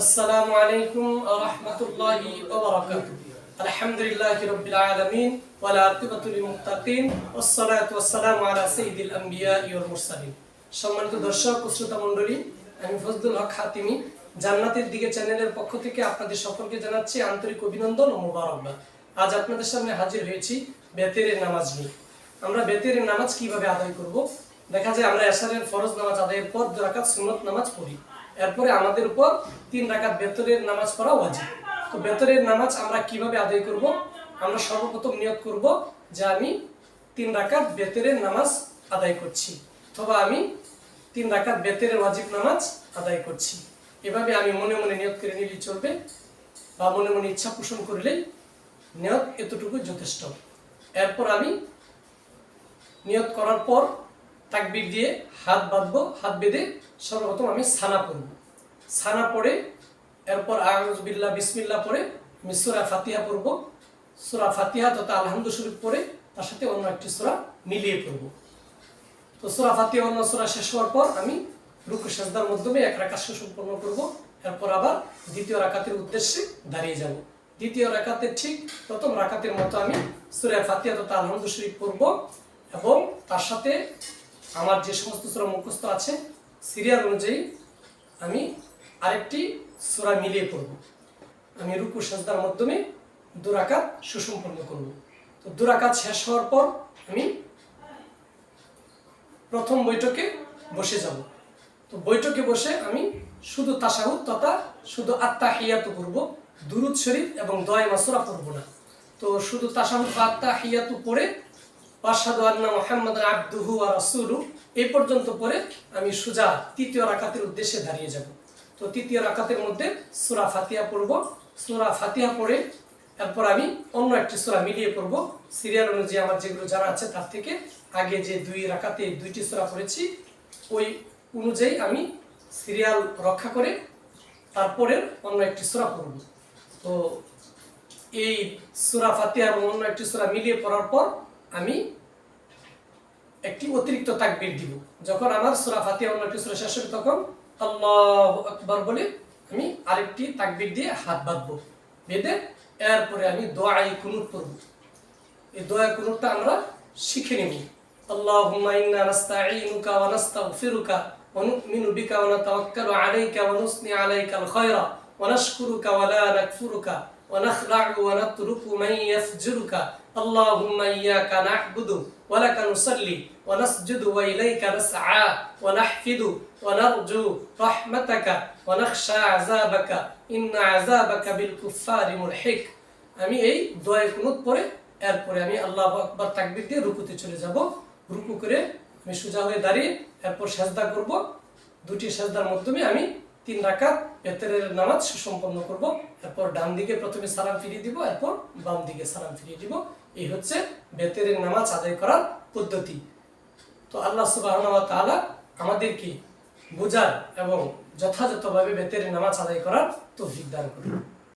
আসসালামু আলাইকুম ওয়া রাহমাতুল্লাহি ওয়া বারাকাতুহু। আলহামদুলিল্লাহি রাব্বিল আলামিন ওয়া লা আকিবাতু লিল মুত্তাকিন ওয়াস সালাতু ওয়াস সালামু আলা সাইয়্যিদিল আমবিয়াই ওয়াল মুরসালিন। সম্মানিত দর্শক ও শ্রোতা মণ্ডলী, আমি ফজলুল হক হাতিমি জান্নাতের দিকে চ্যানেলের পক্ষ থেকে আপনাদের সকলকে জানাচ্ছি আন্তরিক অভিনন্দন ও মোবারকবাদ। আজ আপনাদের সামনে হাজির হয়েছি বেতেরের নামাজ নিয়ে। আমরা বেতেরের নামাজ কিভাবে আদায় করব? দেখা যায় আমরা এশারের ফরজ নামাজ আদায়ের পর 2 রাকাত সুন্নত নামাজ পড়ি, এরপরে আমাদের উপর 3 রাকাত বেতরের নামাজ পড়া ওয়াজিব। তো বেতরের নামাজ আমরা কিভাবে আদায় করব? আমরা সর্বপ্রথম নিয়ত করব যে আমি 3 রাকাত বেতরের নামাজ আদায় করছি, অথবা আমি 3 রাকাত বেতরের ওয়াজিব নামাজ আদায় করছি। এভাবে আমি মনে মনে নিয়ত করে নিলেই চলবে, বা মনে মনে ইচ্ছা পোষণ করলেই নিয়ত এতটুকু যথেষ্ট। এরপর আমি নিয়ত করার পর তাকবীর দিয়ে হাত বাঁধবো, হাত বেঁধে সর্বপ্রথম আমি সানা পড়ব। সানা পড়ে এরপর আউযু বিল্লাহ বিসমিল্লাহ পড়ে আমি সূরা ফাতিহা পড়ব। সূরা ফাতিহা তথা আলহামদু শরীফ পড়ে তার সাথে অন্য একটি সূরা মিলিয়ে পড়ব। তো সূরা ফাতিহা অন্য সূরা শেষ হওয়ার পর আমি রুকু সিজদার মাধ্যমে 1 রাকাত সম্পন্ন করব। এরপর আবার দ্বিতীয় রাকাতের উদ্দেশ্যে দাঁড়িয়ে যাব। দ্বিতীয় রাকাতের ঠিক প্রথম রাকাতের মতো আমি সূরা ফাতিহা তথা আলহামদু শরীফ পড়ব, এবং তার সাথে আমার যে সমস্ত সূরা মুখস্থ আছে সিরিয়াল অনুযায়ী আমি আরেকটি সূরা মিলিয়ে পড়ব। আমি রুকু সিজদার মাধ্যমে 2 রাকাত সুসম্পন্ন করব। তো 2 রাকাত শেষ হওয়ার পর আমি প্রথম বৈঠকে বসে যাব। তো বৈঠকে বসে আমি শুধু তাশাহুদ তথা শুধু আত্তাহিয়াত পড়ব, দুরূদ শরীফ এবং দোয়া মাসুরা পড়ব না। তো শুধু তাশাহুদ বা আত্তাহিয়াত পড়ে আশহাদু আন্না মুহাম্মাদান আবদুহু ওয়া রাসূলুহু এই পর্যন্ত পড়ে আমি সোজা তৃতীয় রাকাতের উদ্দেশ্যে দাঁড়িয়ে যাব। তো তৃতীয় রাকাতের মধ্যে সূরা ফাতিহা পড়ব। সূরা ফাতিহা পড়ে এরপর আমি অন্য একটি সূরা মিলিয়ে পড়ব। সিরিয়াল অনুযায়ী আমার যেগুলো জানা আছে তার থেকে আগে যে 2 রাকাতে 2টি সূরা পড়েছি ওই অনুযায়ী আমি সিরিয়াল রক্ষা করে তারপরে অন্য একটি সূরা পড়ব। তো এই সূরা ফাতিহা এবং অন্য একটি সূরা মিলিয়ে পড়ার পর আমি একটি অতিরিক্ত তাকবীর দিব। যখন আমার সূরা ফাতিহা অন্য একটি সূরা শেষ হবে তখন আল্লাহু আকবার বলে আমি আরেকটি তাকবীর দিয়ে হাত বাঁধবো, বেঁধে এরপরে আমি দোয়ায়ে কুনুত পড়ব। এই দোয়ায়ে কুনুতটা আমরা শিখে নেব। আল্লাহুম্মা ইন্না নাস্তাঈনুকা ওয়া নাস্তাগফিরুকা ওয়া নু'মিনু বিকা ওয়া নাতাওয়াক্কালু আলাইকা ওয়া নুসনি আলাইকাল খায়রা ওয়া নাশকুরুকা ওয়া লা নাকফুরুকা ওয়া নাখলা'ু ওয়া নাতরুকু মান ইয়াফজুরুকা আল্লাহুম্মা ইয়্যাকা না'বুদু ওয়া লাকা নুসাল্লি ওয়া নাসজুদু ওয়া ইলাইকা নাসআ ওয়া নাহফিদু ওয়া নারজু রাহমাতাকা ওয়া নাখশা আযাবাকা ইন্না আযাবাকা বিল কুফফারি মুলহিক। আমি এই দোয়া কুনুত পড়ে এরপরে আমি আল্লাহু আকবার তাকবীর দিয়ে রুকুতে চলে যাব। রুকু করে আমি সোজা হয়ে দাঁড়িয়ে এরপর সিজদা করব। 2টি সিজদার মাধ্যমে আমি 3 রাকাত বেতরের নামাজ সম্পন্ন করব। এরপর ডান দিকে প্রথমে সালাম ফিরিয়ে দিব, এরপর বাম দিকে সালাম ফিরিয়ে দিব। এই হচ্ছে বেতরের নামাজ আদায় করার পদ্ধতি। তো আল্লাহ সুবহানাহু ওয়া তাআলা আমাদেরকে বোঝার এবং যথাযথভাবে বেতরের নামাজ আদায় করার তৌফিক দান করুন।